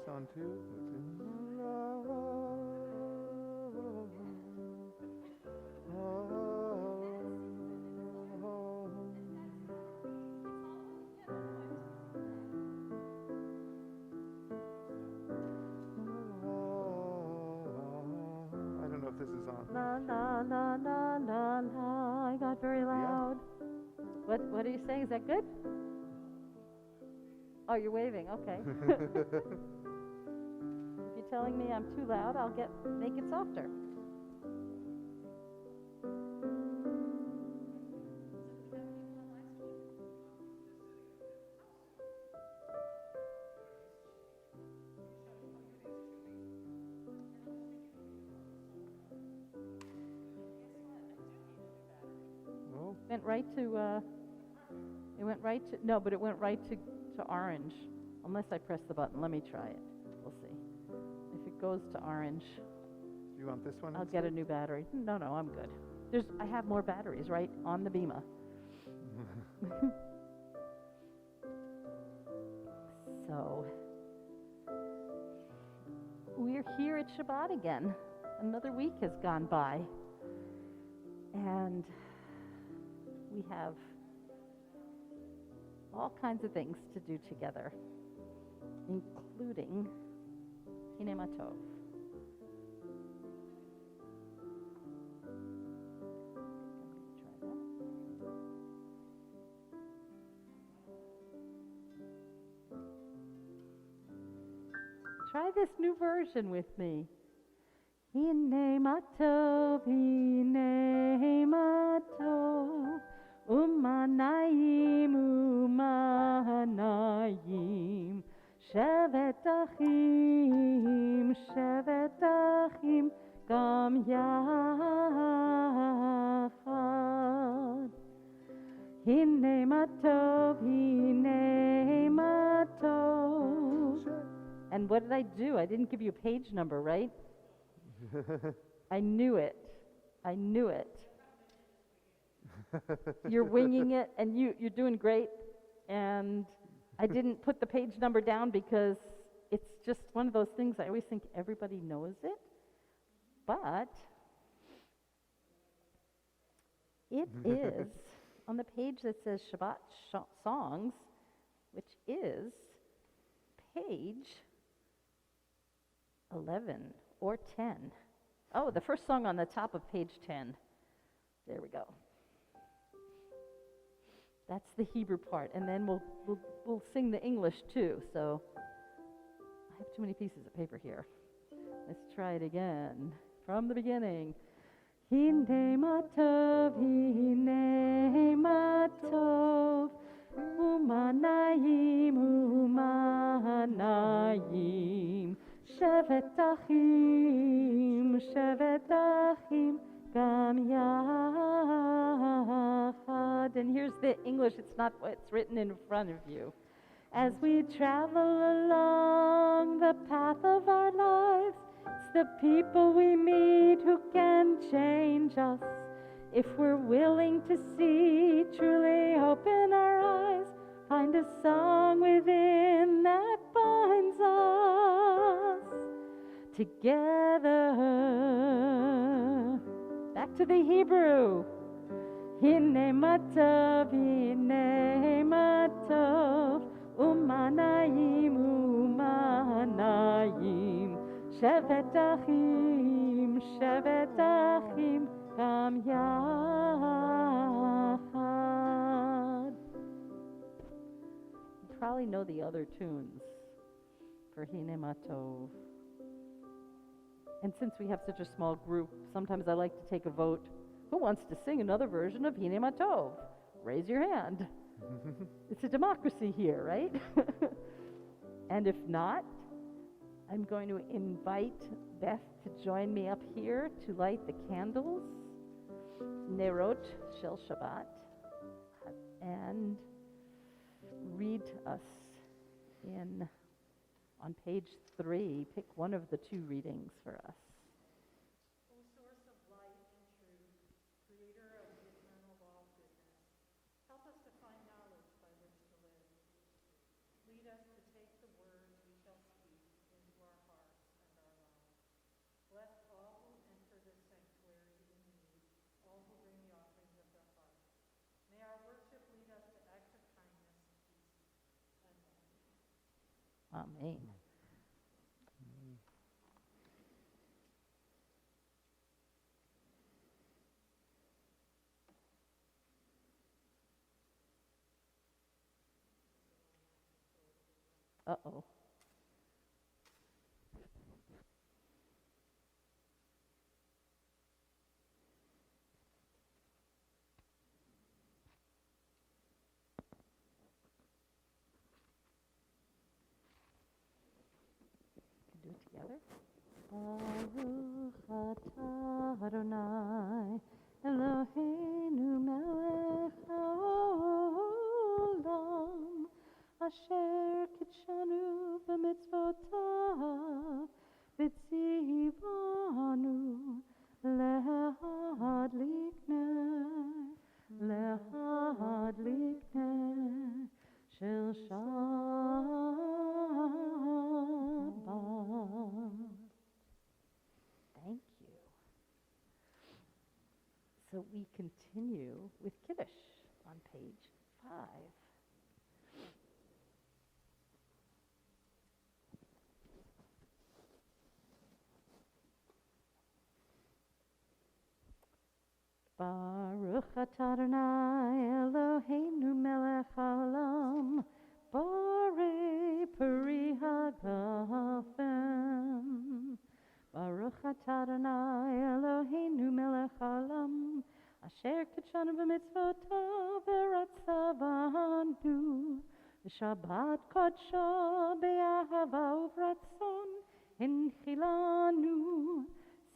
On too. I don't know if this is on. La la la la la la. I got very loud. Yeah. What are you saying? Is that good? Oh, you're waving. Okay. Telling me I'm too loud, I'll make it softer. No. Went right to. It went right to. No, but it went right to orange. Unless I press the button. Let me try it. We'll see. If it goes to orange, you want this one? I'll get a new battery. No, I'm good. I have more batteries right on the Bima. So we're here at Shabbat again. Another week has gone by, and we have all kinds of things to do together, including Hine Matov. Try this new version with me. Hine Matov, Hine Matov, Umanayim, Umanayim. Shevet Achim, Shevet Achim, Gam Yachad. Hine Matov, Hine Matov. And what did I do? I didn't give you a page number, right? I knew it. You're winging it, and you're doing great. And I didn't put the page number down because it's just one of those things. I always think everybody knows it, but it is on the page that says Shabbat Songs, which is page 11 or 10. Oh, the first song on the top of page 10. There we go. That's the Hebrew part, and then we'll sing the English too. So I have too many pieces of paper here. Let's try it again from the beginning. Hine matov, umanayim, umanayim, shevet achim, shevet achim, gam yachad. And here's the English. It's not what's written in front of you. As we travel along the path of our lives, it's the people we meet who can change us. If we're willing to see, truly open our eyes, find a song within that binds us together. Back to the Hebrew. Hine matov, umanayim, umanayim, shevet achim, shevet achim, gam yachad. You probably know the other tunes. for Hine Matov. And since we have such a small group, sometimes I like to take a vote. Who wants to sing another version of Hine Matov? Raise your hand. It's a democracy here, right? And if not, I'm going to invite Beth to join me up here to light the candles, Nerot Shel Shabbat, and read us on page 3. Pick one of the 2 readings for us. O source of light and truth, creator of the eternal law of goodness, help us to find knowledge by which to live. Lead us to take the words we shall speak into our hearts and our lives. Bless all who enter this sanctuary in need, all who bring the offerings of their hearts. May our worship lead us to acts of kindness, peace, and harmony. Amen. Uh-oh. Do it together. Baruch atah Adonai Eloheinu melech haolam asher kitshanu b'mitzvotav v'tzivanu lehadlik ner shel Shabbat. Thank you. So we continue with Kiddush on page 5. Baruch atah Adonai Eloheinu melech haolam borei peri hagafen. Baruch atah Adonai Eloheinu melech haolam asher kitshanu b'mitzvotav v'ratzavanu v'shabbat kodsho be'ahava uvratzon enchilanu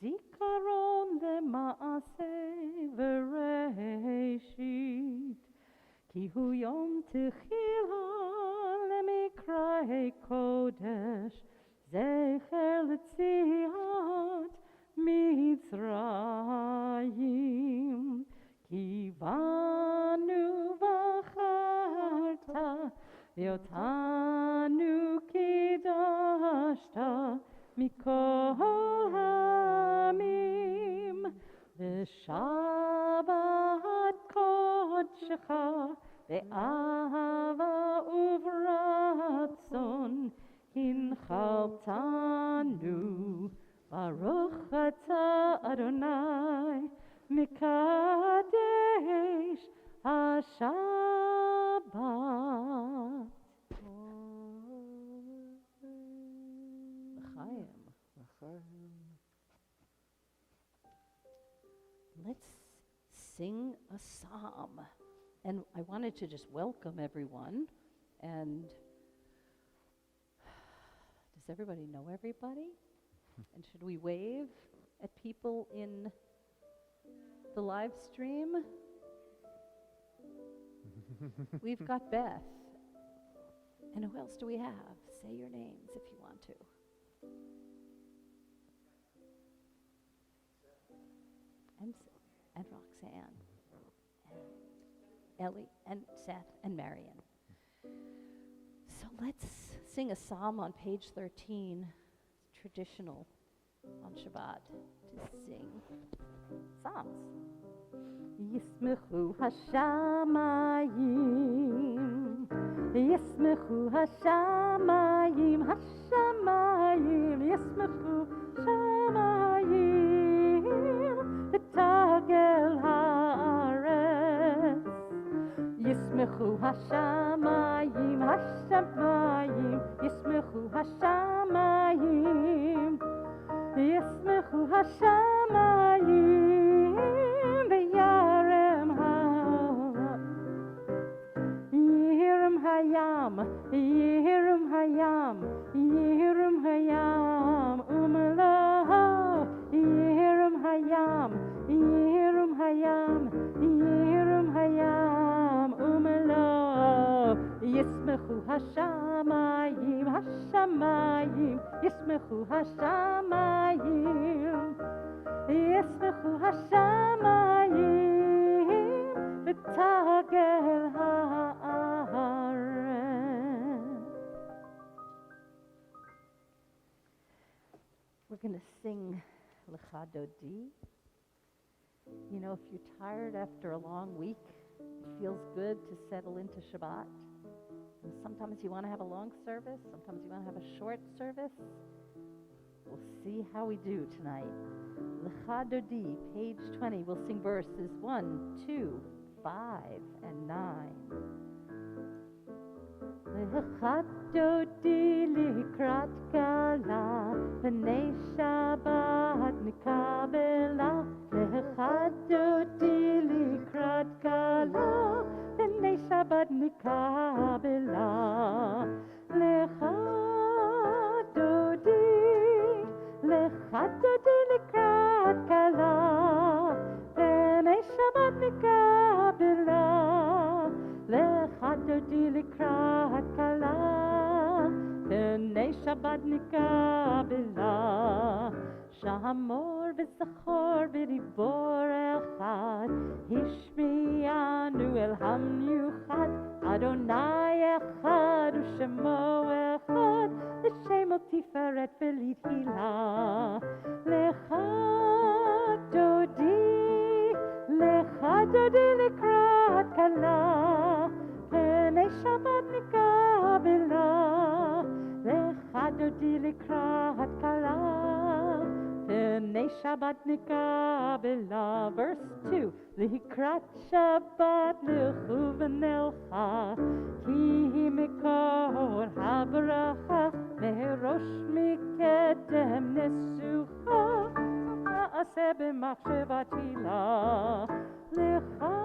zikaron lema'aseh v'reishit ki hu yom techila lemikra'ei kodesh zecher l'tziat Mitzrayim ki banu v'charta v'yotanu kidashta mikol hamim v'shabbat kodshecha ve'ahava uvratzon hinchaltanu Baruch atah Adonai mikadesh ha-Shabbat. L'chaim. Let's sing a psalm. And I wanted to just welcome everyone. And does everybody know everybody? And should we wave at people in the live stream? We've got Beth. And who else do we have? Say your names if you want to. And Roxanne. And Ellie and Seth and Marion. So let's sing a psalm on page 13. Traditional on Shabbat to sing psalms. Yismechu hashamayim, Yismechu hashamayim, hashamayim, Yismechu shamayim, v'tagel haaretz. Yismechu hashamayim, hashamayim, Yismechu Yismechu hashamayim, Yismechu hashamayim, v'yarem Yehiram hayam, Yehiram hayam, Yehiram hayam, umalaho, Yehiram hayam, Yehiram hayam, Yehiram hayam, umalaho, Yismechu hashamayim, hashamayim, Yismechu hashamayim, Yismechu hashamayim, v'tagel ha'aretz. We're going to sing Lecha Dodi. You know, if you're tired after a long week, it feels good to settle into Shabbat. And sometimes you want to have a long service, sometimes you want to have a short service. We'll see how we do tonight. Lecha Dodi, page 20. We'll sing verses 1, 2, 5, and 9. Lecha Dodi likrat kala, B'nei Shabbat nikabela. Lecha Dodi likrat kala, B'nei Shabbat nikabela. Lecha Dodi, Lecha Dodi likrat kala, B'nei Shabbat nikabela. Lecha Dodi likrat kala, B'nei Shabbat nikabela. Shamor v'zachor v'dibor echad, Hishmianu el hamyuchad, Adonai echad u'shemo echad, L'shemo tiferet v'lithilah. Lecha Dodi, Lecha Dodi likrat kala, B'nei Shabbat nikabela. Lecha Dodi likrat kala, B'nei Shabbat nikabela. Verse 2. Likrat Shabbat lechu v'nelcha, Ki mikor habracha, Merosh mikedem nesucha, Ma'aseh b'machshavati la. Lecha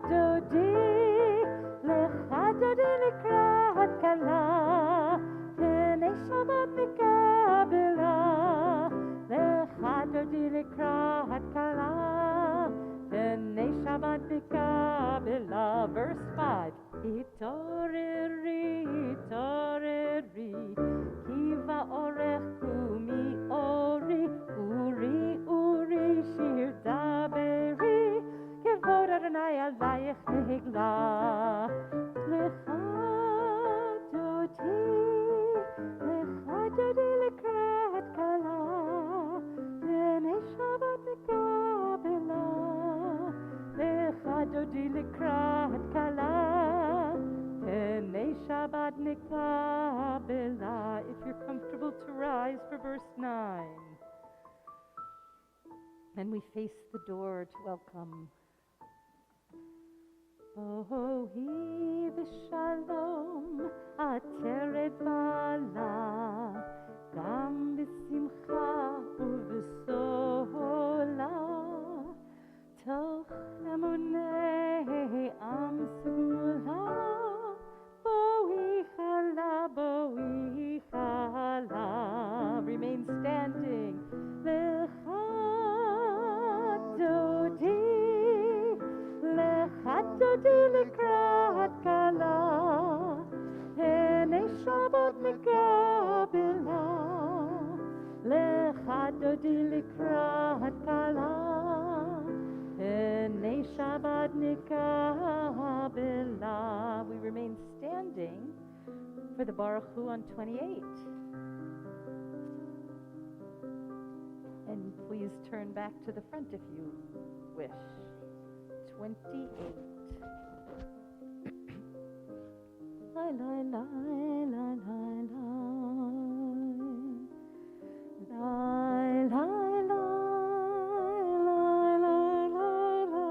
Dodi, Lecha Dodi likrat kala, B'nei Shabbat nikabela. Lecha Dodi likrat kala, B'nei Shabbat nikabela. Verse 5. Itoreri, itoreri, Kiva orechu mi ori, uri, uri, shir daberi, Kevod Adonai alayich nehigla. Lecha Dodi, Lecha Dodi likrat kala, B'nei Shabbat nikabela. Lecha Dodi likrat kala, B'nei Shabbat nikabela. If you're comfortable to rise for verse 9. And we face the door to welcome. Oh, he v'shalom ateret bala, Gam b'simcha u'v'sola, Toch emunei am sula, Boi chala. Remain standing. Lecha Dodi, Lecha Dodi likrat kala, B'nei Shabbat nikabela. Lecha Dodi likrat kala, B'nei Shabbat nikabela. We remain standing for the Baruch Hu on 28. And please turn back to the front if you wish. 28. La la la la la la. La la la la la la la.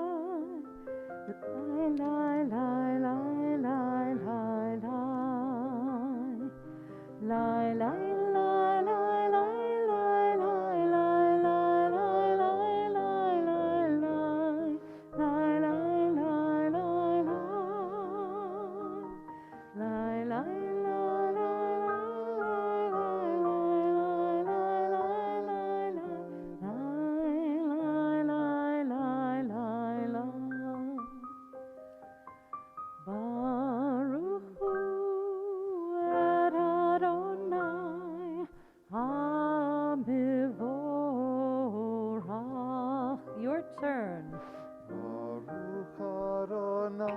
La la la la la la la. Lai, lai, lai, lai, lai, lai, lai, lai, lai, lai, lai, lai, lai, lai. Lai, lai, lai, lai, lai. Lai, lai, lai, lai, lai, lai, lai, lai, lai, lai, lai, lai, lai, lai. Baruch Hu et Adonai HaMivorach. Your turn. Baruch Adonai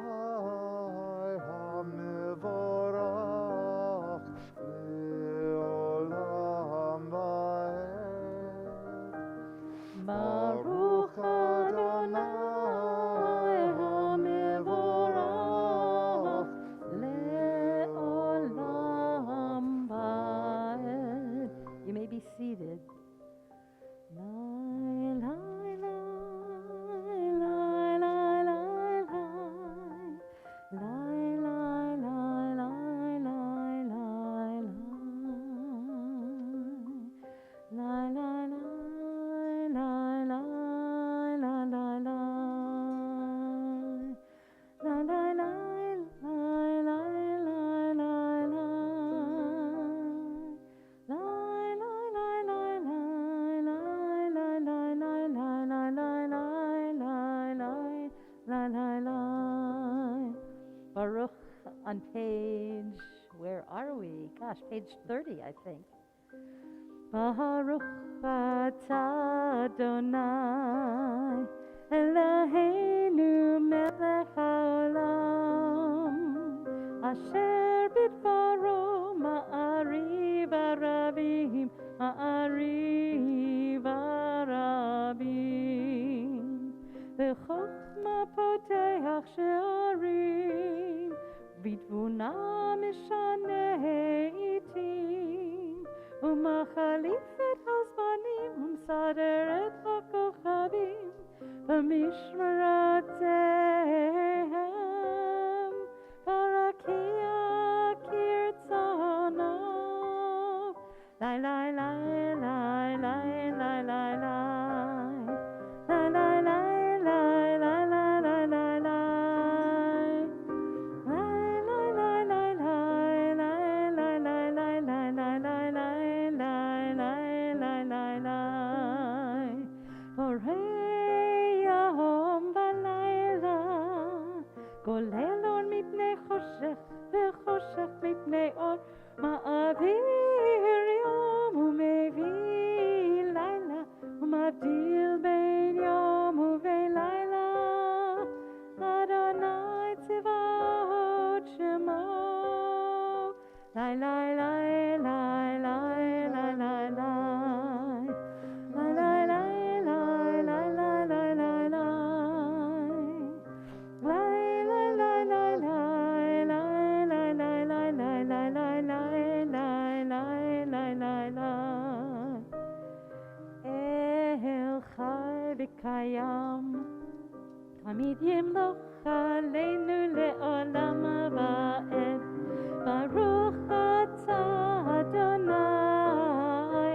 HaMivorach Le'olam Va'ed. Baruch Adonai HaMivorach Le'olam Va'ed. You may be seated. Lai, lai, lai, lai, lai, lai, lai. Lai, lai, lai, lai, lai, lai, lai. Lai, lai, lai, lai, lai, lai, lai, lai. Lai, lai, lai, lai, lai, lai, lai, lai. Lai, lai, lai, lai, lai, lai, lai, lai, lai, lai, lai. Baruch on page, where are we? Gosh, page 30, I think. Baruch atah Adonai Eloheinu melech haolam asher bidbaro ma'ariv arabim ma'ariv arabim v'chochma poteach she'arim v'tvuna mishaneh itim ומחליף את הזמנים ומסדר את הכוכבים במשמרותיהם ברקיע כרצונו. לי, לי, לי, לי, לי, לי, לי, לי. לי, לי, לי, לי, לי, לי, לי, לי, לי. כולל אור מפני חושך וחושך מפני אור מעביר יום ומביא לילה ומבדיל בין יום ובין לילה אדוני צבאות שמו. לי, לי, לי, לי, לי, לי, לי, לי. קיים תמיד ימלוך עלינו לעולם ועד. ברוך אתה אדוני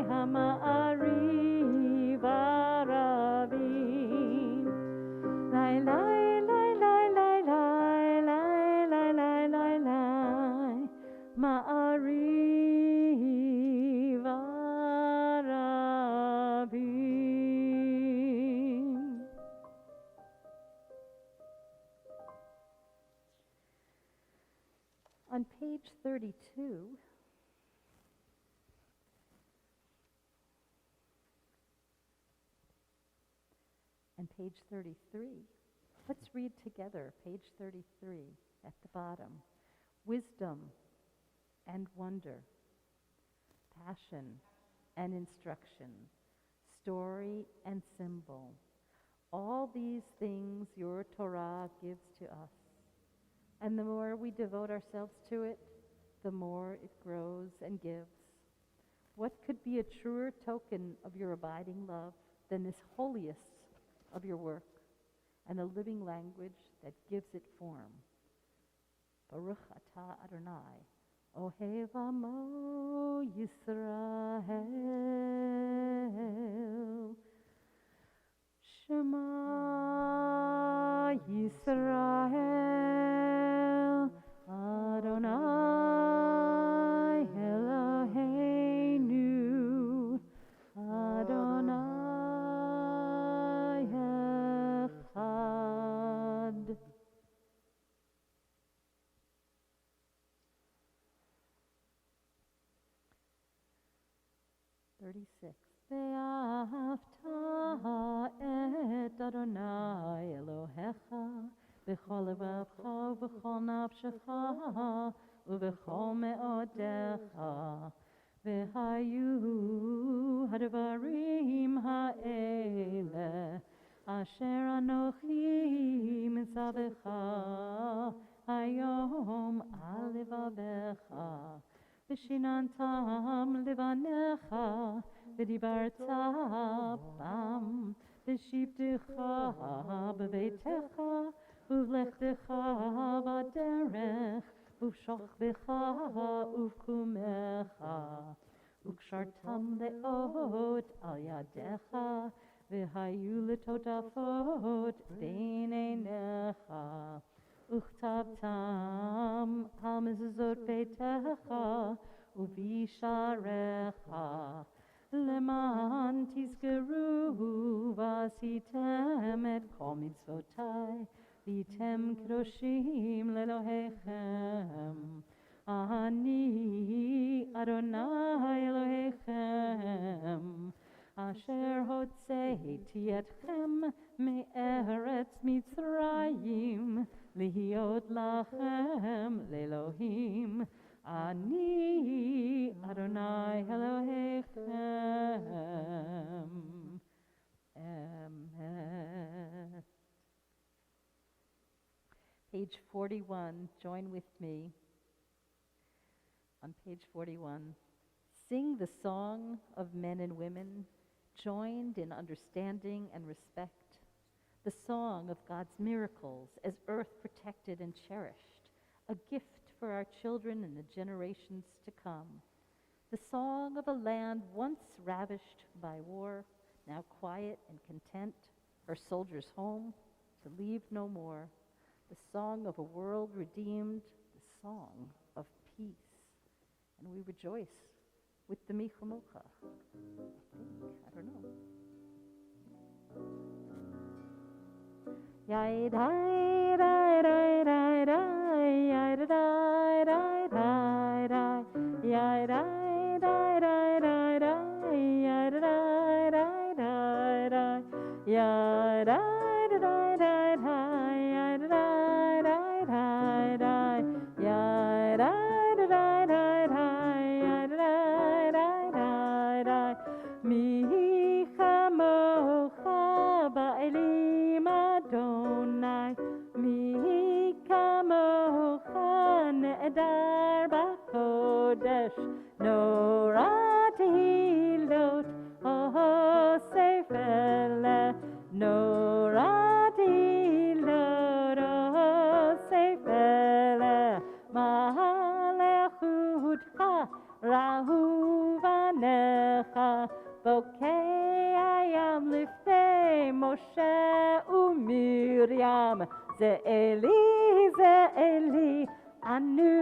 המעריב הרבים. לי, לי, לי, לי, לי, לי, לי, לי, לי, לי, לי, מעריב הרבים. On page 32, and page 33, let's read together page 33 at the bottom. Wisdom and wonder, passion and instruction, story and symbol. All these things your Torah gives to us. And the more we devote ourselves to it, the more it grows and gives. What could be a truer token of your abiding love than this holiest of your work and a living language that gives it form? Baruch atah Adonai Oheva Mo Yisrael. Shema Yisrael, Adonai Eloheinu, Adonai Echad. Ve'ahavta et Adonai Elohecha b'chol levavcha u'b'chol nafshecha u'b'chol me'odecha v'hayu hadvarim ha'ele asher anochi mitzavecha hayom al levavecha v'shinantam levanecha v'dibarta bam v'shivtecha b'veitecha uvlechtecha b'derech uv'shochvecha uv'kumecha uk'shartam le'ot al yadecha v'hayu letotafot b'neinecha uchtabtam al mezuzot beitecha u'visharecha leman tizkeru v'asitem et kol mitzvotai v'yitem kedoshim lelohechem ani Adonai Elohechem asher hotzeiti etchem me'eretz Mitzrayim lihiot lachem le'elohim ani Adonai Elohechem. Amen. Page 41, join with me. On page 41, sing the song of men and women, joined in understanding and respect, the song of God's miracles as earth protected and cherished, a gift for our children and the generations to come, the song of a land once ravished by war, now quiet and content, her soldiers home, to leave no more, the song of a world redeemed, the song of peace. And we rejoice with the Michamocha. I don't know. Yai dai dai dai dai dai, yai dai dai dai dai, yai dai dai dai dai dai, yai dai dai dai dai, yai dai dai dai dai, yai dai dai dai dai, yai dai dai dai dai, yai dai dai dai dai, mi chamocha ba'elim Adonai, mi kamocha ne'edar b'kodesh, norat hilot osef eleh, norat hilot osef eleh, malechutcha rahu vanecha, bokei ayam lifnei Moshe u'Miriam, Ze'eli, anu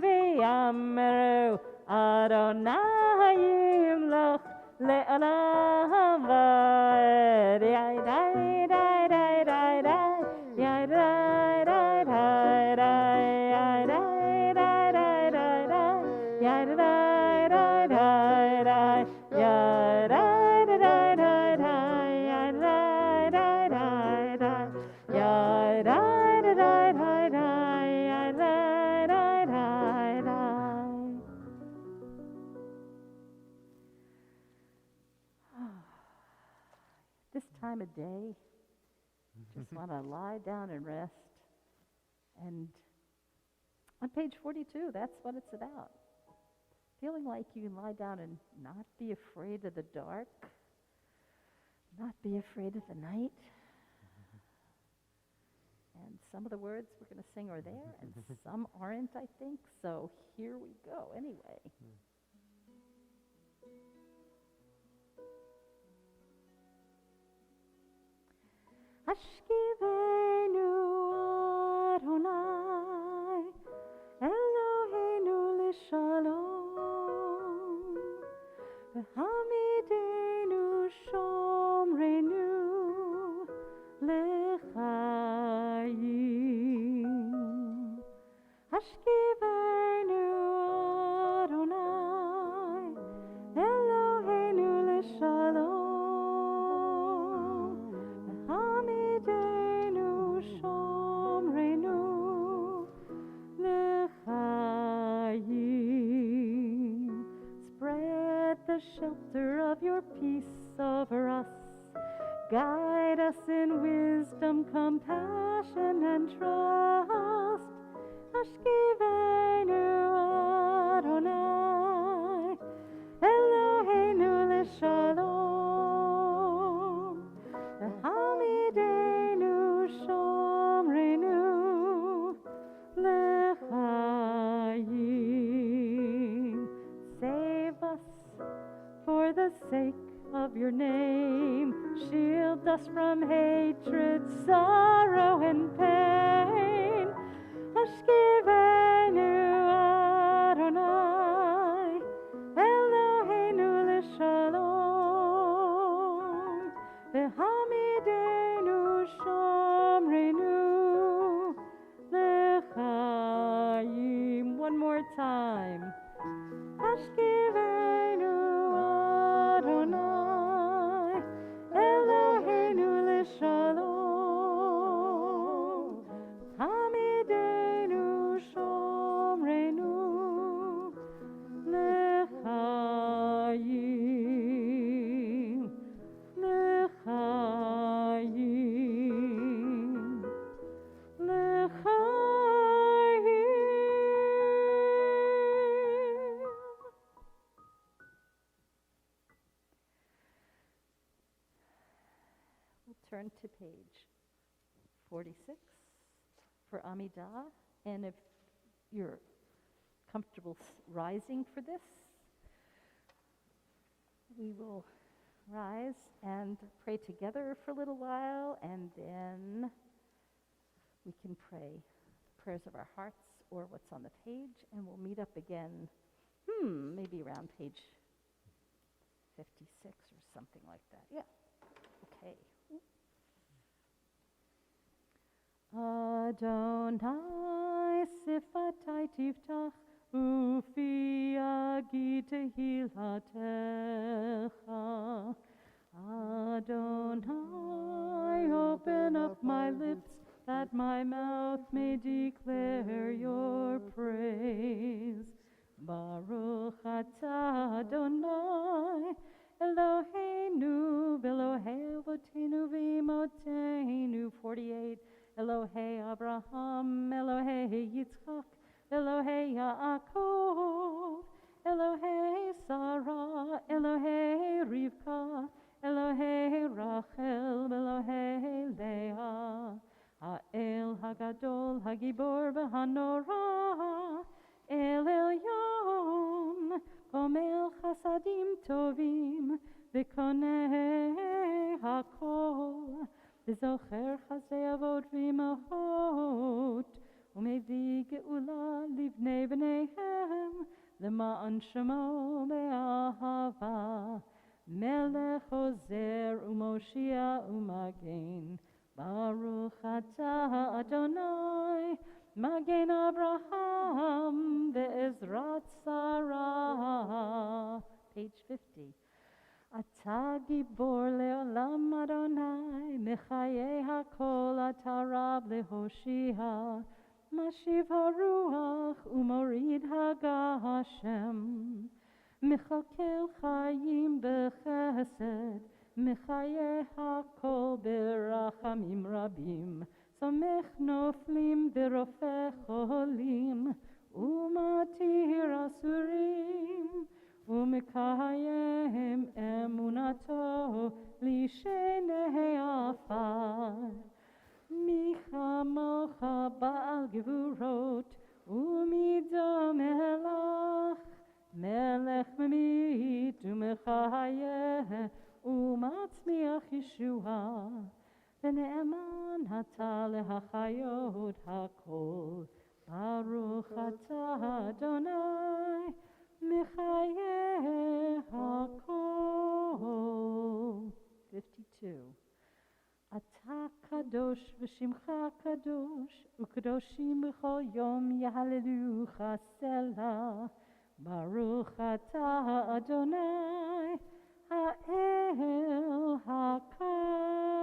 v'yamru, Adonai yimloch le'olam va'ed, yai dai dai dai dai dai, yai dai dai dai dai, yai dai dai dai dai dai, yai dai dai dai dai, yai dai dai dai dai, yai dai dai dai dai, yai dai dai dai dai, yai dai dai dai dai. This time of day, just want to lie down and rest. And on page 42, that's what it's about. Feeling like you can lie down and not be afraid of the dark, not be afraid of the night. And some of the words we're going to sing are there, and some aren't, I think. So here we go, anyway. Hashkivenu Adonai, Eloheinu l'shalom, v'hamidenu shomrenu l'chayim. Hashkivenu Adonai, Eloheinu l'shalom, v'hamidenu shomrenu l'chayim. Spread the shelter of your peace over us. Guide us in wisdom, compassion, and trust. Hashkivenu Adonai, Eloheinu l'shalom, v'hamidenu shomrenu l'chayim. Save us for the sake of your name. Shield us from hatred, sorrow, and pain. Hashkivenu Adonai, Eloheinu l'shalom, v'hamidenu shomrenu l'chayim. One more time. Hashkivenu Adonai, Eloheinu l'shalom, hamidenu shomrenu l'chayim, l'chayim, l'chayim. We'll turn to page 46 for Amidah, and if you're comfortable rising for this, we will rise and pray together for a little while, and then we can pray prayers of our hearts or what's on the page, and we'll meet up again, maybe around page 56 or something like that. Yeah. Okay. Adonai sifatai tiftach ufi yagid tehilatecha. Adonai, open up my lips that my mouth may declare your praise. Baruch atah Adonai, Eloheinu, Elohei Avotenu v'Imotenu. 48. Elohei Abraham, Elohei Yitzchak, Elohei Yaakov, Elohei Sarah, Elohei Rivka, Elohei Rachel, Elohei Leah, Ha'el Hagadol, Hagibor v'Hanora, El Elyon, Gomel Chasadim Tovim, V'konei Hakol, V'zocher Chasdei Avot v'Imachot, U'mevdi Geula Livnei B'neihem, L'ma'an Shemo Be'ahava, Melech Ozer U'Moshia U'Magen, Baruch atah Adonai, Magen Abraham ve'ezrat Sarah. Page 50. Ata gibor le'olam Adonai, Mechayei hakol ata rab lehoshia, Mashiv haruach u'morid hagashem, Mechalkel chayim bechesed, Mechayei hakol berachamim rabim, Samech noflim v'rofeh cholim, U'matir asurim, U'mekayem emunato lishenei afar. Michamo אתה להחיות הכל. Baruch atah Adonai, Mechaye hakol. 52. Atah kadosh v'shimcha kadosh, u'kadoshim b'chol yom yahalelucha selah. Baruch atah Adonai, ha'el hakadosh.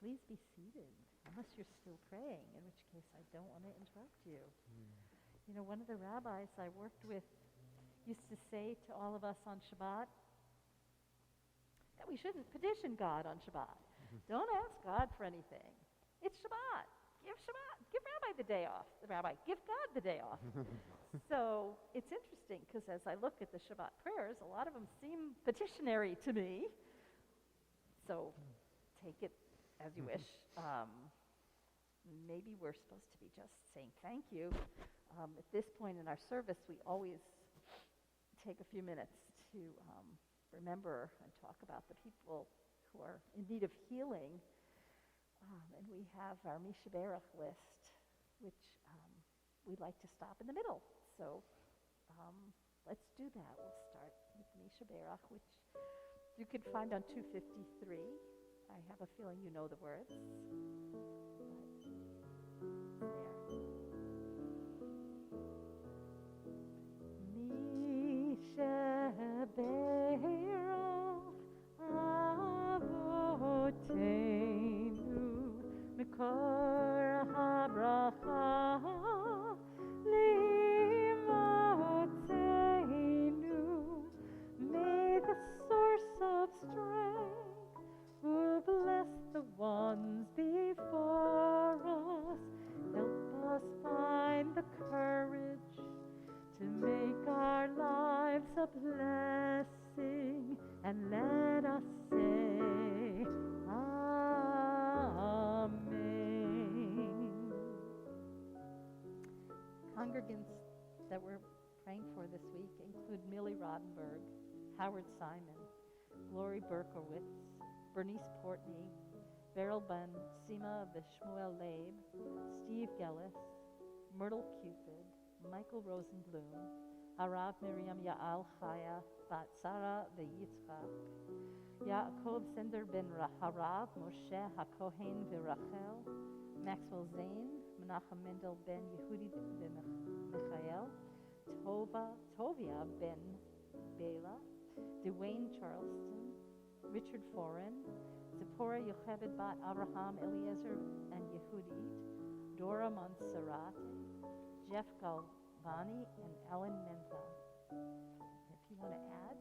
please be seated, unless you're still praying, in which case I don't want to interrupt you. You know, one of the rabbis I worked with used to say to all of us on Shabbat that we shouldn't petition God on Shabbat. Don't ask God for anything. It's Shabbat. Give Rabbi the day off. The rabbi, give God the day off. So it's interesting because as I look at the Shabbat prayers, a lot of them seem petitionary to me. So take it as you wish. Maybe we're supposed to be just saying thank you. At this point in our service, we always take a few minutes to remember and talk about the people who are in need of healing. And we have our Misha Berach list, which we'd like to stop in the middle. So let's do that. We'll start with Misha Berach, which you can find on 253. I have a feeling you know the words. Misha Berach Avoteinu Mikor HaBracha Limotzeinu. May the source of strength who bless the ones before us help us find the courage to make our lives a blessing, and let us say Amen. Congregants that we're praying for this week include Millie Rodenberg, Howard Simon, Glory Berkowitz, Bernice Portney, Beryl Ben, Sima Vishmuel Leib, Steve Gellis, Myrtle Cupid, Michael Rosenblum, Harav Miriam Yaal Chaya, Bat Sarah V'Yitzchak, Yaakov Sender Ben Harav, Moshe HaKohen V'Rachel, Maxwell Zane, Menachem Mendel Ben Yehudi Michael, Tovia Ben Bela, Dwayne Charleston, Richard Foran, Zipporah Yocheved Bat Abraham Eliezer and Yehudit, Dora Monserrate, Jeff Galvani, and Ellen Menta. If you want to add.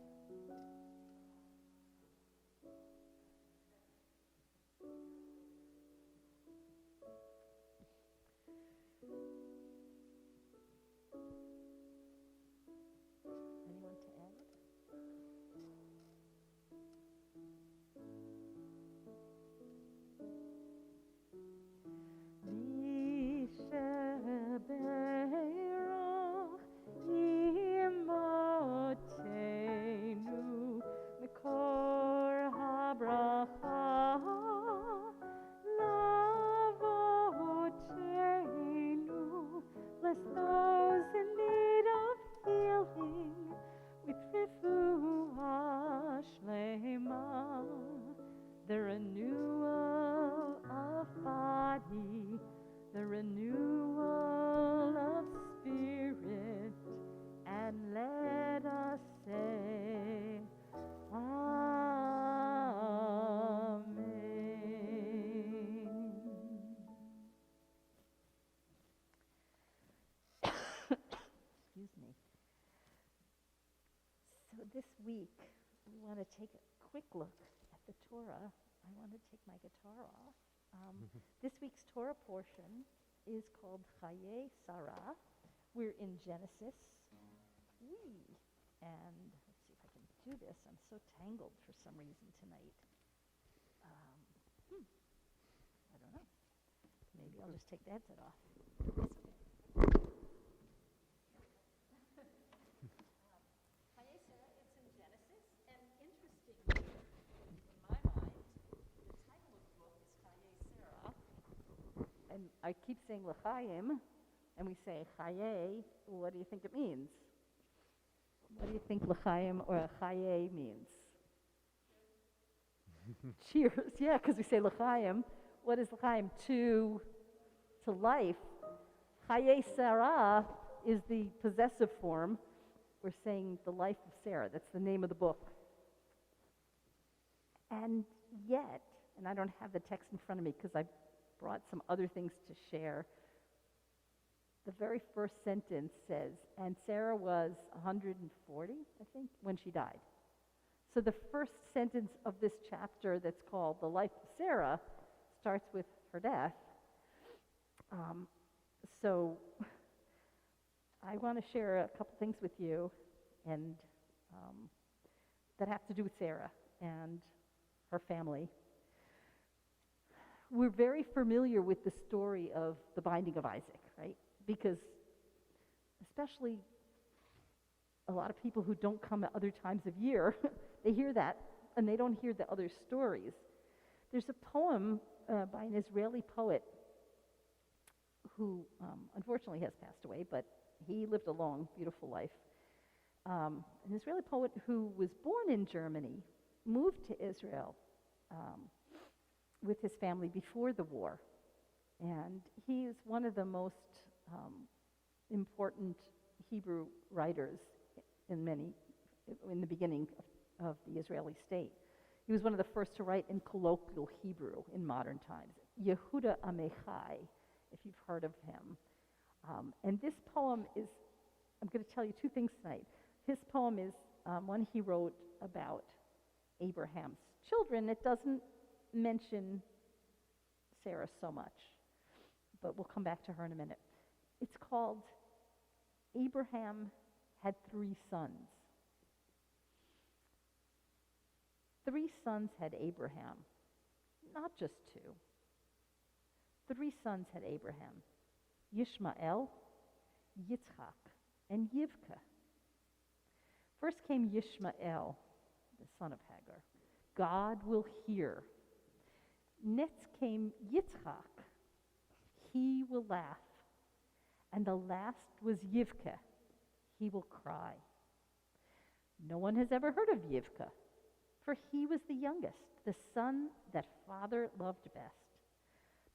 Anyone to add? Bless those in need of healing with refuah shlema, the renewal of body, the renewal of spirit, and let us say Amen. Excuse me. So this week, we want to take a quick look at the Torah. I want to take my guitar off. This week's Torah portion is called Chaye Sarah. We're in Genesis. And let's see if I can do this. I'm so tangled for some reason tonight. I don't know. Maybe I'll just take the headset off. Chaye Sarah, it's in Genesis, and interestingly, in my mind, the title of the book is Chaye Sarah. And I keep saying L'chaim, and we say Chaye. What do you think it means? What do you think L'chaim or Chaye means? Cheers. Yeah, because we say L'chaim. What is L'chaim? To life. Chaye Sarah is the possessive form. We're saying the life of Sarah. That's the name of the book. And yet, and I don't have the text in front of me because I brought some other things to share. The very first sentence says, and Sarah was 140, I think, when she died. So the first sentence of this chapter that's called The Life of Sarah starts with her death. So I want to share a couple things with you and that have to do with Sarah and her family. We're very familiar with the story of the binding of Isaac, right? Because especially a lot of people who don't come at other times of year, they hear that and they don't hear the other stories. There's a poem by an Israeli poet who unfortunately has passed away, but he lived a long, beautiful life. An Israeli poet who was born in Germany, moved to Israel with his family before the war. And he is one of the most important Hebrew writers in the beginning of the Israeli state. He was one of the first to write in colloquial Hebrew in modern times. Yehuda Amechai, if you've heard of him. And this poem is, I'm going to tell you two things tonight. His poem is one he wrote about Abraham's children. It doesn't mention Sarah so much, but we'll come back to her in a minute. It's called Abraham Had 3 Sons. 3 sons had Abraham, not just 2. 3 sons had Abraham, Yishmael, Yitzchak, and Yivka. First came Yishmael, the son of Hagar. God will hear. Next came Yitzchak. He will laugh. And the last was Yivka. He will cry. No one has ever heard of Yivka, for he was the youngest, the son that father loved best,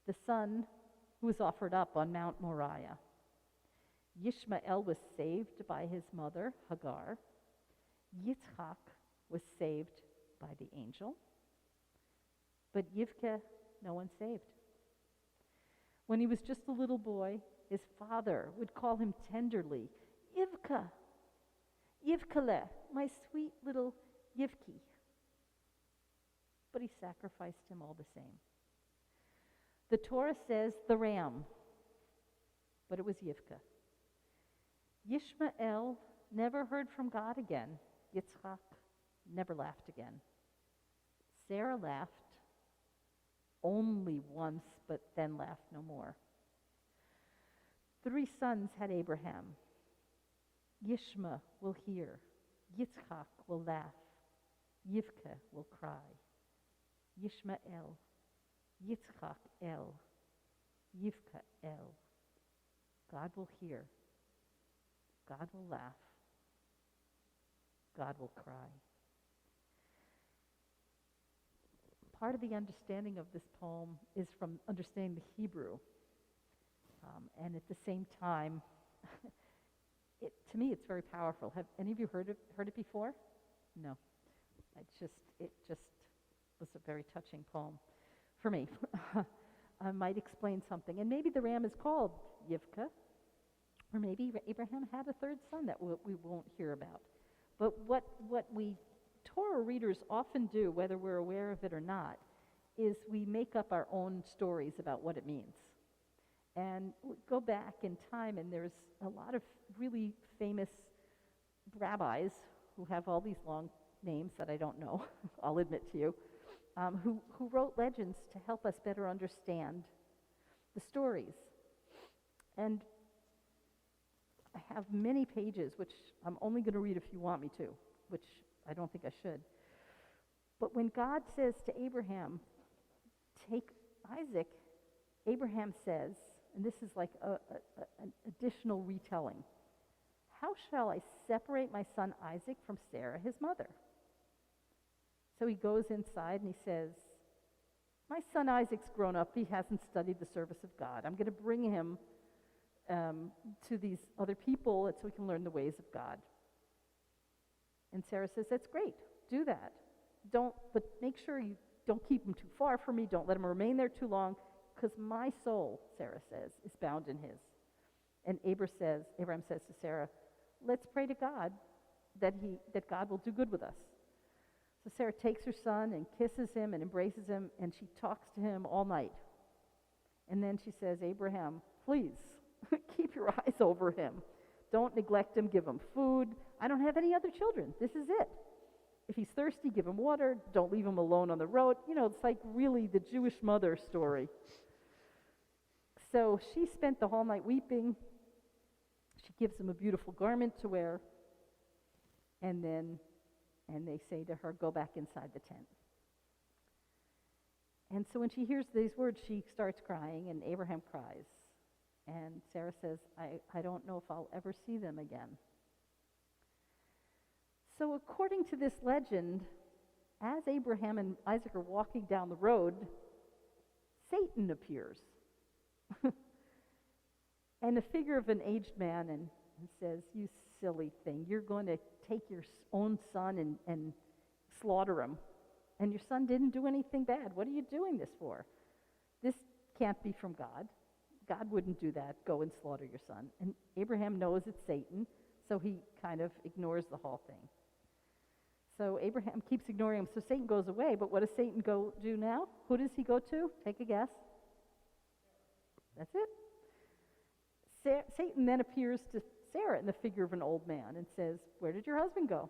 the son who was offered up on Mount Moriah. Yishmael was saved by his mother, Hagar. Yitzchak was saved by the angel. But Yivka, no one saved. When he was just a little boy, his father would call him tenderly, Yivka, Yivkale, my sweet little Yivki. But he sacrificed him all the same. The Torah says the ram, but it was Yivka. Yishmael never heard from God again. Yitzchak never laughed again. Sarah laughed only once, but then laughed no more. 3 sons had Abraham. Yishma will hear. Yitzchak will laugh. Yivka will cry. Yishmael, Yitzchak El, Yivka El. God will hear. God will laugh. God will cry. Part of the understanding of this poem is from understanding the Hebrew. And at the same time, to me, it's very powerful. Have any of you heard it before? No. It just was a very touching poem for me. I might explain something. And maybe the ram is called Yivka, or maybe Abraham had a 3rd son that we won't hear about. But what we Torah readers often do, whether we're aware of it or not, is we make up our own stories about what it means. And we go back in time, and there's a lot of really famous rabbis who have all these long names that I don't know, I'll admit to you, who wrote legends to help us better understand the stories. And I have many pages, which I'm only going to read if you want me to, which I don't think I should. But when God says to Abraham, take Isaac, Abraham says, and this is like an additional retelling, how shall I separate my son Isaac from Sarah, his mother? So he goes inside and he says, my son Isaac's grown up. He hasn't studied the service of God. I'm going to bring him to these other people so we can learn the ways of God. And Sarah says, that's great. Do that. But make sure you don't keep him too far from me. Don't let him remain there too long, because my soul, Sarah says, is bound in his. And Abraham says to Sarah, let's pray to God that God will do good with us. So Sarah takes her son and kisses him and embraces him, and she talks to him all night. And then she says, Abraham, please, keep your eyes over him. Don't neglect him. Give him food. I don't have any other children. This is it. If he's thirsty, give him water. Don't leave him alone on the road. It's like really the Jewish mother story. So she spent the whole night weeping. She gives him a beautiful garment to wear. And they say to her, go back inside the tent. And so when she hears these words, she starts crying, and Abraham cries. And Sarah says, I don't know if I'll ever see them again. So according to this legend, as Abraham and Isaac are walking down the road, Satan appears. And a figure of an aged man and says, you silly thing, you're going to take your own son and slaughter him. And your son didn't do anything bad. What are you doing this for? This can't be from God. God wouldn't do that. Go and slaughter your son. And Abraham knows it's Satan, so he kind of ignores the whole thing. So Abraham keeps ignoring him, so Satan goes away. But what does Satan go do now? Who does he go to? Take a guess. That's it. Satan then appears to Sarah in the figure of an old man and says, where did your husband go?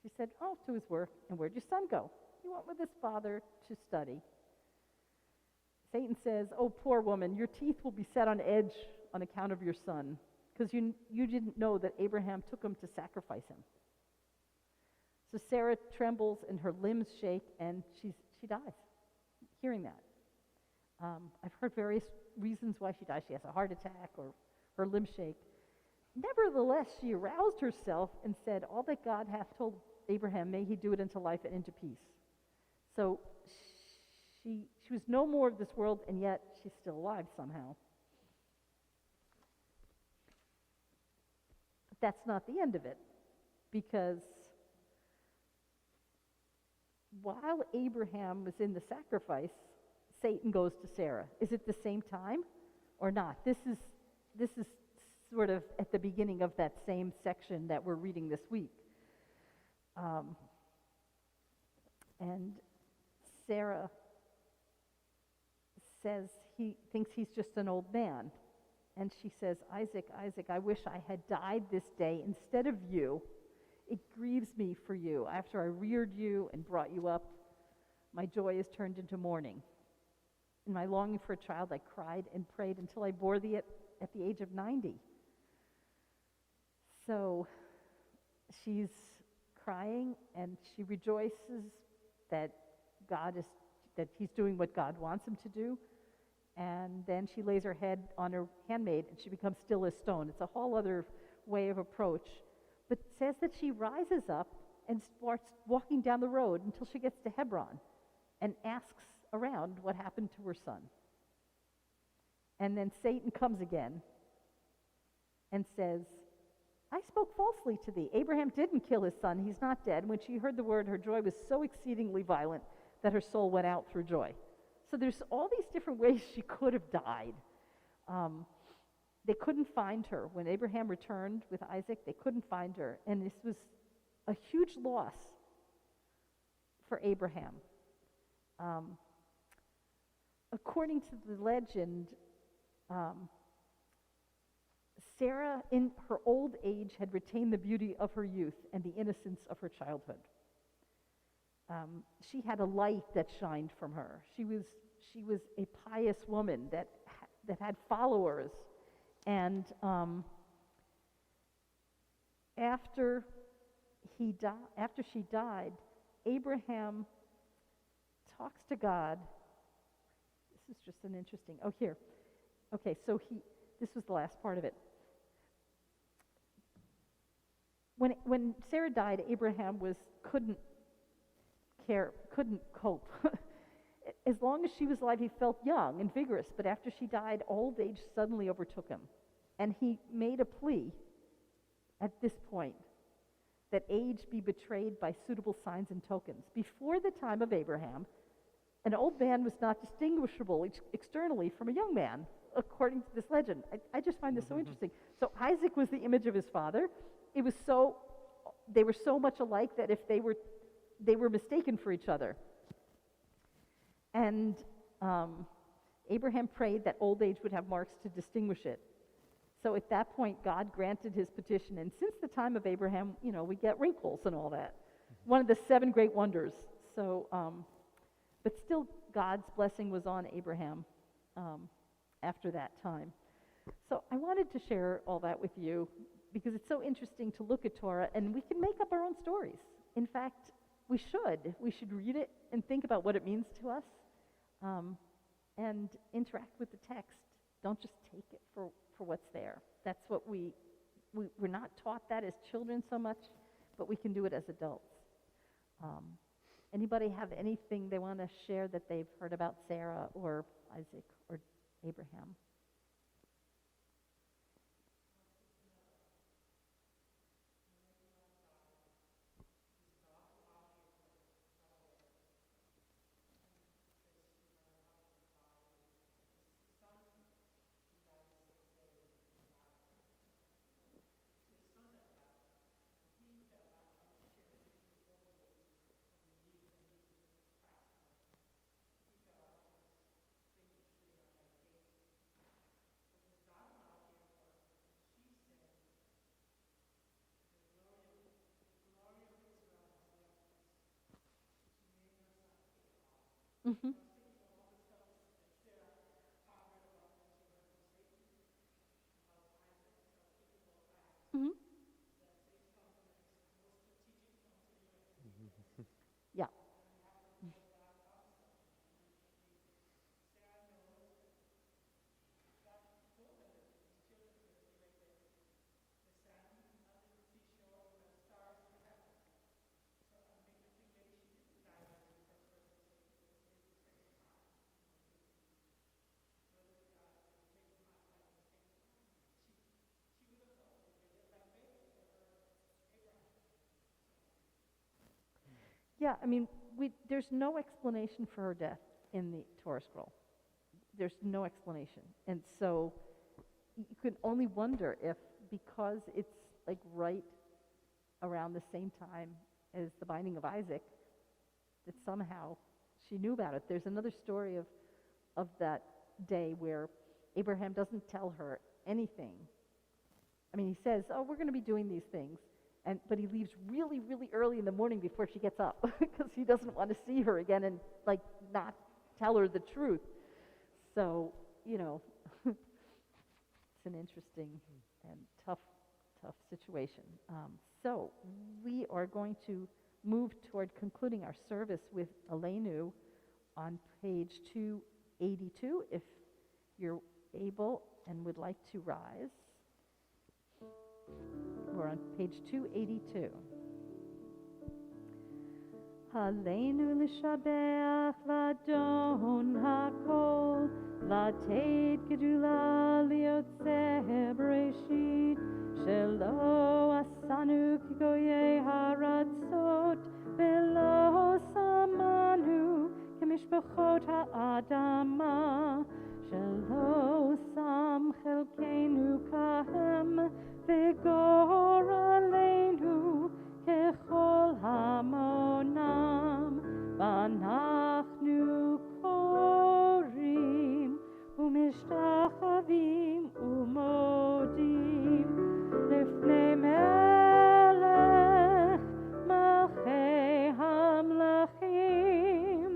She said, oh, to his work. And where'd your son go? He went with his father to study. Satan says, oh, poor woman, your teeth will be set on edge on account of your son, because you didn't know that Abraham took him to sacrifice him. So Sarah trembles and her limbs shake, and she dies, hearing that. I've heard various reasons why she died. She has a heart attack or her limbs shake. Nevertheless, she aroused herself and said, all that God hath told Abraham, may he do it unto life and into peace. So she was no more of this world, and yet she's still alive somehow. But that's not the end of it, because while Abraham was in the sacrifice, Satan goes to Sarah. Is it the same time or not? This is sort of at the beginning of that same section that we're reading this week. And Sarah says he thinks he's just an old man. And she says, Isaac, I wish I had died this day instead of you. It grieves me for you. After I reared you and brought you up, my joy is turned into mourning. In my longing for a child, I cried and prayed until I bore thee at the age of 90. So she's crying, and she rejoices that he's doing what God wants him to do. And then she lays her head on her handmaid, and she becomes still as stone. It's a whole other way of approach. But it says that she rises up and starts walking down the road until she gets to Hebron and asks around what happened to her son. And then Satan comes again and says, I spoke falsely to thee. Abraham didn't kill his son. He's not dead. When she heard the word, her joy was so exceedingly violent that her soul went out through joy. So there's all these different ways she could have died. They couldn't find her. When Abraham returned with Isaac, they couldn't find her. And this was a huge loss for Abraham. According to the legend, Sarah, in her old age, had retained the beauty of her youth and the innocence of her childhood. She had a light that shined from her. She was a pious woman that had followers. And after she died, Abraham talks to God. This is just an interesting. Oh, here. Okay, so this was the last part of it. When Sarah died, Abraham couldn't cope. As long as she was alive, he felt young and vigorous, but after she died, old age suddenly overtook him. And he made a plea at this point that age be betrayed by suitable signs and tokens. Before the time of Abraham, an old man was not distinguishable externally from a young man, according to this legend. I just find this so interesting. So Isaac was the image of his father. They were so much alike that if they were mistaken for each other. And Abraham prayed that old age would have marks to distinguish it. So at that point, God granted his petition. And since the time of Abraham, we get wrinkles and all that. One of the 7 great wonders. So, but still, God's blessing was on Abraham after that time. So I wanted to share all that with you because it's so interesting to look at Torah, and we can make up our own stories. In fact, we should. We should read it and think about what it means to us, and interact with the text. Don't just take it for what's there. That's what we're not taught that as children so much, but we can do it as adults. Anybody have anything they want to share that they've heard about Sarah or Isaac or Abraham? Mm-hmm. Mm-hmm. Yeah. Yeah, I mean, there's no explanation for her death in the Torah scroll. There's no explanation. And so you can only wonder if, because it's like right around the same time as the binding of Isaac, that somehow she knew about it. There's another story of that day where Abraham doesn't tell her anything. I mean, he says, oh, we're going to be doing these things. But he leaves really, really early in the morning before she gets up because he doesn't want to see her again and, not tell her the truth. So, it's an interesting and tough situation. So we are going to move toward concluding our service with Aleinu on page 282, if you're able and would like to rise. We're on page 282. Aleinu l'shabeach l'adon hakol, l'teit gedula liyotzeh bereshit, shelo asanu kigoyei haratzot, velo samanu kemishpachot ha'adama, shelo sam chelkeinu kahem, V'gor aleinu kechol hamonam, v'anachnu korim u'mishtachavim u'modim lifnei melech malchei hamlachim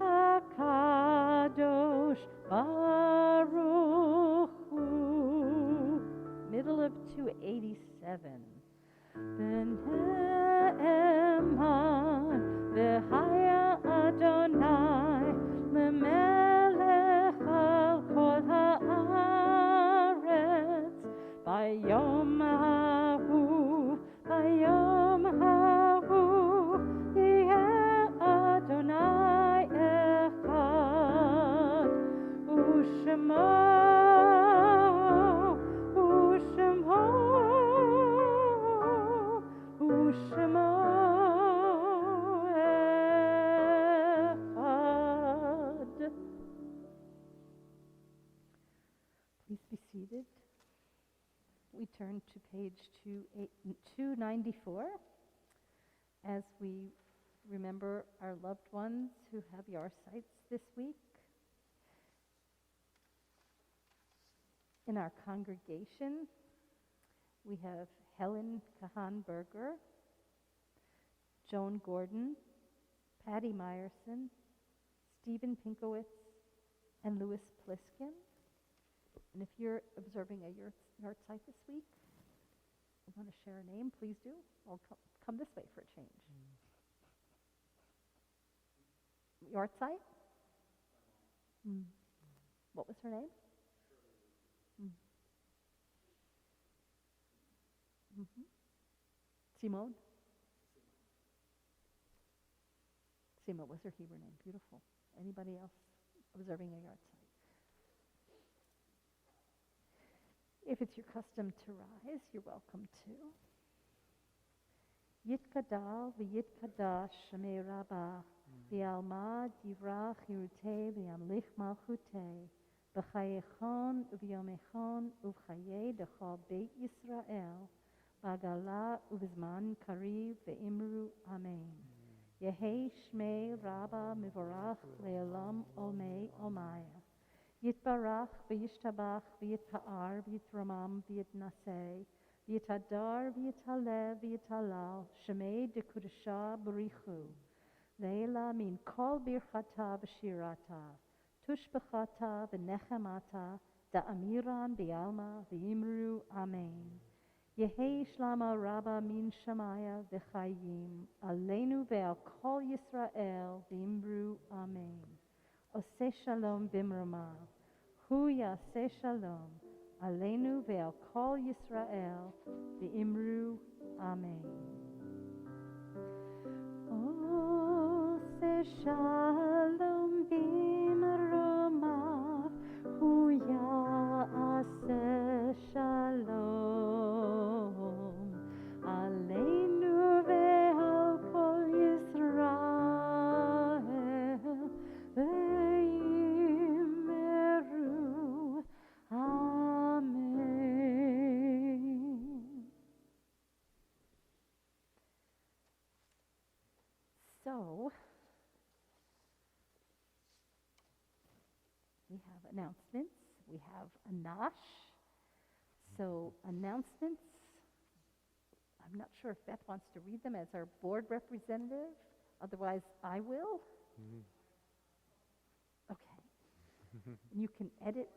hakadosh baruch hu. Middle of 287. V'ne'eman v'haya Adonai l'melech al kol ha'aretz bayom hahu yeh Adonai echad u'shemo 294 as we remember our loved ones who have sites this week. In our congregation, we have Helen Kahan-Berger, Joan Gordon, Patty Meyerson, Stephen Pinkowitz, and Louis Pliskin. And if you're observing a yard site this week, you want to share a name, please do. I'll come this way for a change. Yard site? What was her name? Simone? Sima was her Hebrew name. Beautiful. Anybody else observing a yard site? If it's your custom to rise, you're welcome to. Yitkadal v'yitkadash shemei Rabbah v'alma divrach yirutei v'yamlich malchutei b'chayechon u'v'yomechon u'v'chayei dechol beit Yisrael b'agala u'v'zman kariv v'imru amen. Yehei shmei Rabbah mivorach le'olam olmei olmaya. Yitbarach v'yishtabach v'yitpa'ar v'yitramam v'yitnaseh v'yitadar v'yitalev v'yitalal shemei dekudasha b'richu leila min kol birchata v'shirata tushbechata v'nechemata da'amiran b'alma v'imru amen. Yehei shlama Rabbah min shamaya v'chayim aleinu ve'al kol Yisrael v'imru amen. Oseh shalom bimrama, hu yaseh shalom, aleinu ve'al kol Yisrael, v'imru amen. Oseh shalom bimrama, hu yaseh shalom, aleinu ve'al kol Yisrael, v'imru amen. So, we have announcements. We have a nosh. So, announcements. I'm not sure if Beth wants to read them as our board representative. Otherwise, I will. Okay. You can edit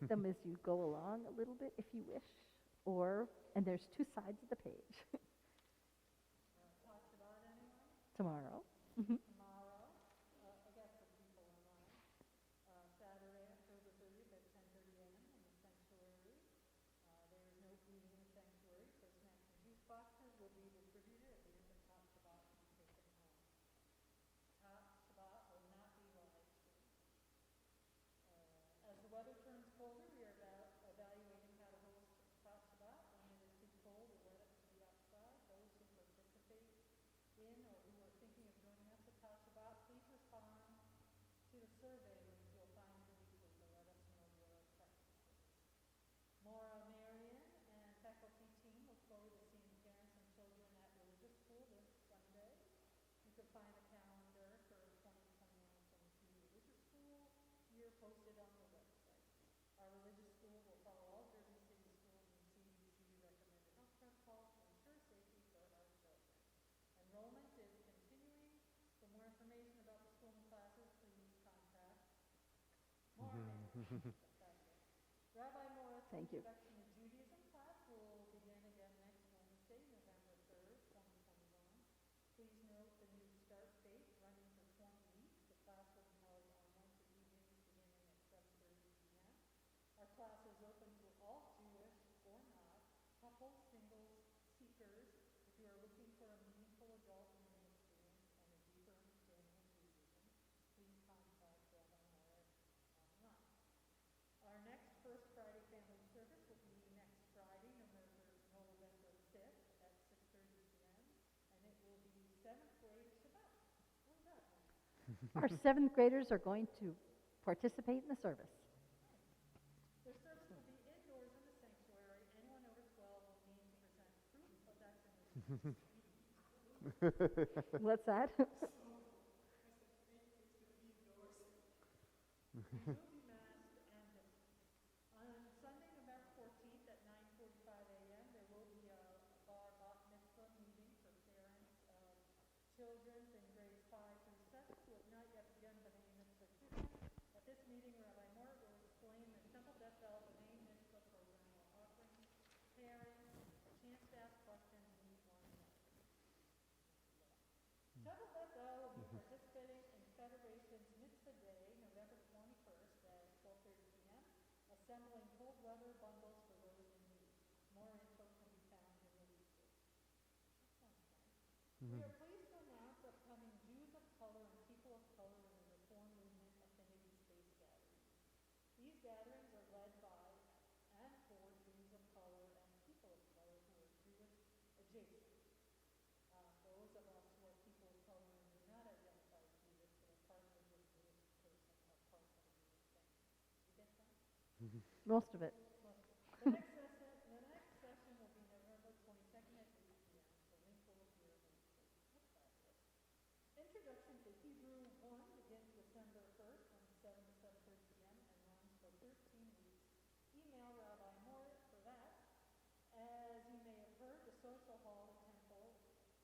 them as you go along a little bit if you wish. And there's two sides of the page. Tomorrow. Tomorrow, I guess for people online, Saturday, October 30th at 10:30 a.m. in the sanctuary. There is no food in the sanctuary, so snacks and juice boxes will be distributed at the end of Top Shabbat to be taken home. Top Shabbat will not be live streamed. As the weather turns colder, we are evaluating how to host Top Shabbat when it is too cold or wet to be outside. Those who participate in or who are thinking of joining us at Top Shabbat, please respond to the survey which you'll find in the weekly to let us know your preferences. Maura Marion and faculty team look forward to seeing parents and children at religious school this Sunday. You can find the calendar for 2021-22 religious school year posted on the website. Our religious school will follow all Jersey City schools and CDC recommended health protocols to ensure safety for our children. Enrollment is continuing. For more information about the school and classes, please contact Rabbi Morris. Thank you. Introduction to Judaism class will begin again next Wednesday, November 3rd, 2021. Please note the new start date running for 20 weeks. The class will be held on Wednesday evenings beginning at 7:30 p.m. Our class is open to all Jewish or not, couples, singles, seekers. If you are looking for a meaningful adult learning experience and a deeper understanding of Judaism, please contact Rabbi Morris online. Our next First Friday family service will be next Friday, November 5th at 6:30 p.m. and it will be 7th grade Shabbat. What does that mean? Our 7th graders are going to participate in the service. The service will be indoors in the sanctuary. Anyone who What's that? On Sunday, November 14th at 9:45 a.m., there will be a bar bat mitzvah meeting for parents of children in grades 5 through 7 who have not yet begun B'nai Mitzvah students. At this meeting, Rabbi Moore will explain the Temple Beth-El B'nai Mitzvah program while offering parents a chance to ask questions and meet one another. Temple Beth-El will be participating in Federation's Mitzvah Day, November 21st at 12:30 p.m., assembling cold weather bundles for those in need. More info can be found in the leaflet. That sounds fun. We are pleased to announce upcoming Jews of Color and People of Color in the Reform Movement Affinity Space gatherings. These gatherings are led by and for Jews of Color and People of Color who are Jewish adjacent. Those of us who are people of color and do not identify as Jewish but are partially with Jewish person are part of a Jewish family. You get that? Most of it. The next session will be November 22nd at 8 p.m. The link will appear in the class. Introduction to Hebrew 1 begins December 1st from 7 to 7:30 p.m. and runs for 13 weeks. Email Rabbi Moore for that. As you may have heard, the social hall at Temple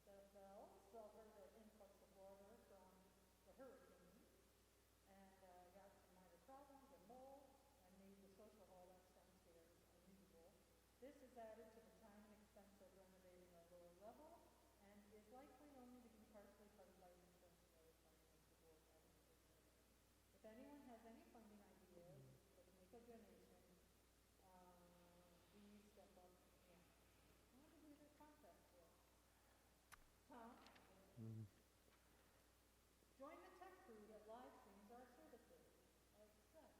Beth-El suffered an influx of water from the hurricane and got some minor problems and mold and made the social hall that's downstairs unusable. This is added to the time and expense of renovating our lower level and is likely only to be partially covered by insurance and other funding of the board having to. If anyone has any funding ideas or to make a donation, please step up now. I want to do the contact for. Tom? Join the tech crew that live streams our services. Like that.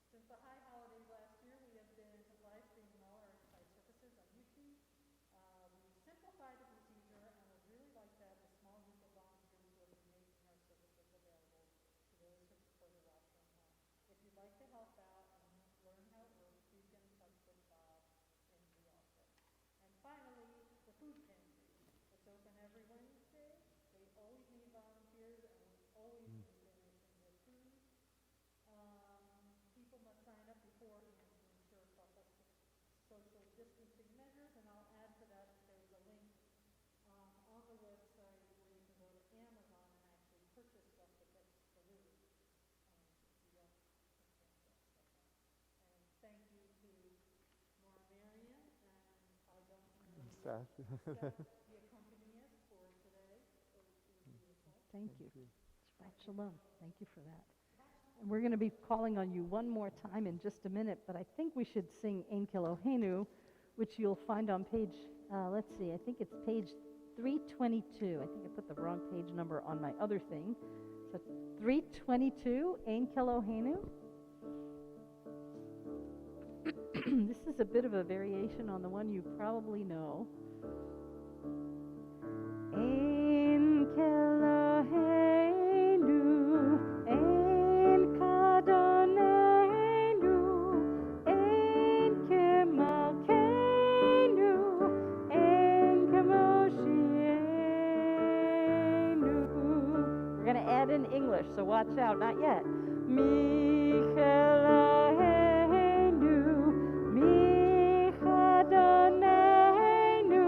Since the high holidays last year, we have been live streaming all our Insight services on YouTube. We've simplified the procedure and would really like to have a small group of volunteers who will be making our services available to those who prefer to watch from home. If you'd like to help out and learn how it works, please get in touch with Bob in the office. And finally, the food pantry. It's open every Wednesday. They always need volunteers and we always need donations of food. People must sign up beforehand to ensure proper social distancing measures, and I'll add to that there's a link on the website where you can go to Amazon and actually purchase stuff that gets delivered if you don't understand that stuff. And thank you to Maura Marion and I don't know Staff. the accompanist for today. So it was beautiful. Thank you. Shabbat Shalom. Thank you for that. And we're going to be calling on you one more time in just a minute, but I think we should sing Ein Kelohenu, which you'll find on page, let's see, I think it's page 322. I think I put the wrong page number on my other thing. So 322, Ein Kelohenu. This is a bit of a variation on the one you probably know. Ein Kelohenu, Ein Kadonenu, Ein Kemalkeinu, Ein Kemoshienu. We're going to add in English, so watch out. Not yet. Michelohenu, Michadonenu,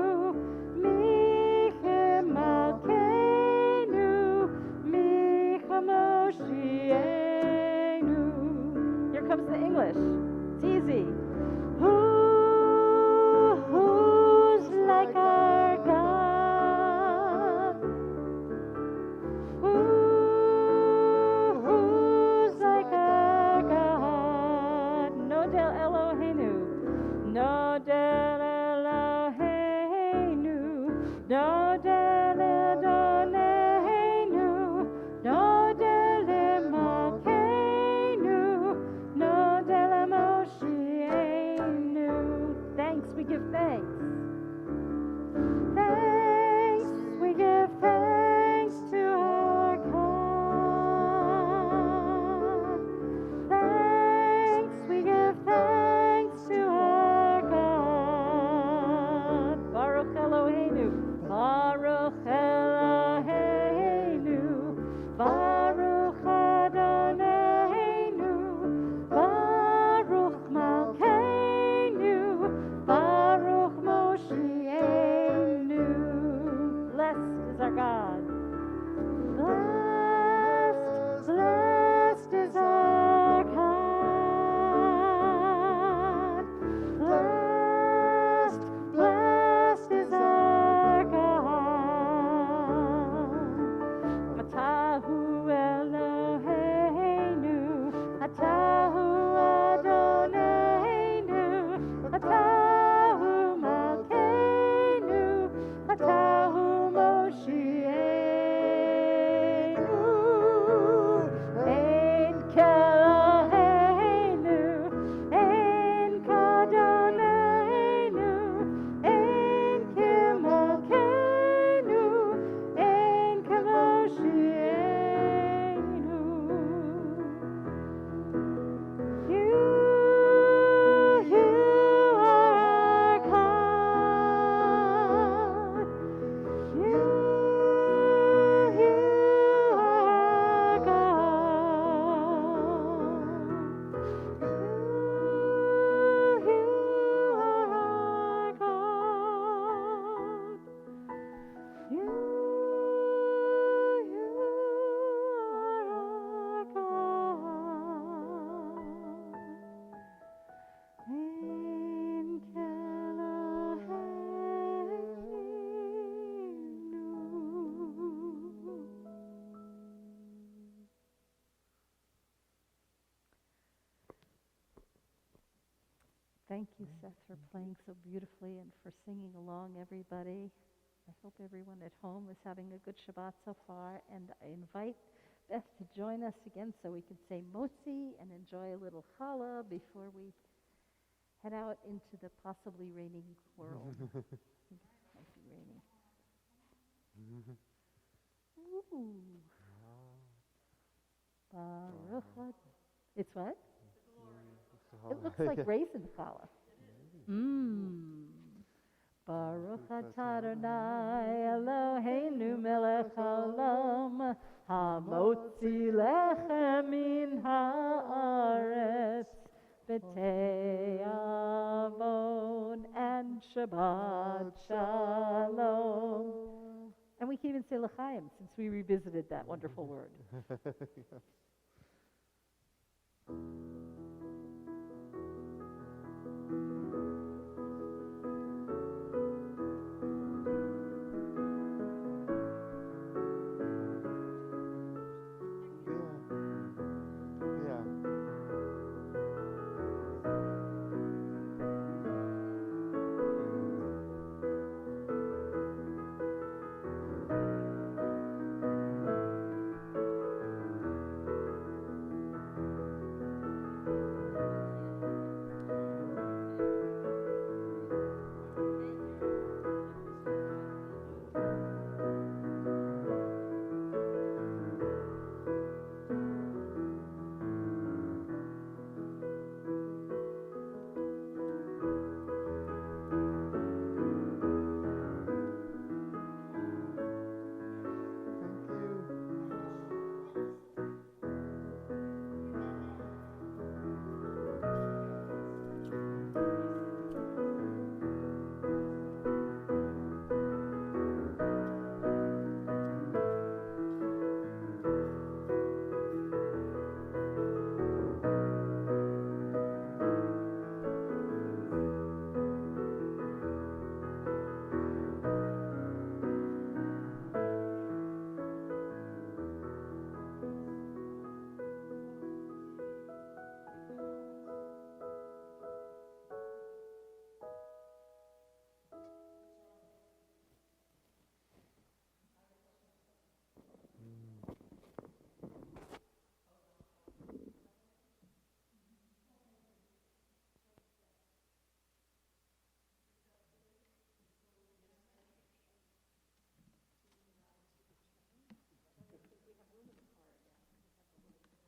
Michemalkeinu, Michamoshienu. Here comes the English. It's easy. Who's like our God? Who's like our God? Thank you, Seth, for playing so beautifully and for singing along, everybody. I hope everyone at home is having a good Shabbat so far, and I invite Beth to join us again so we can say Motzi and enjoy a little challah before we head out into the possibly raining world. I think it might be raining. Ooh. Baruch It's what? It looks like raisin challah. Baruch atah Adonai Eloheinu melech haolam hamotzi lechem min haaretz b'te'avon and Shabbat Shalom. And we can even say l'chaim since we revisited that wonderful word.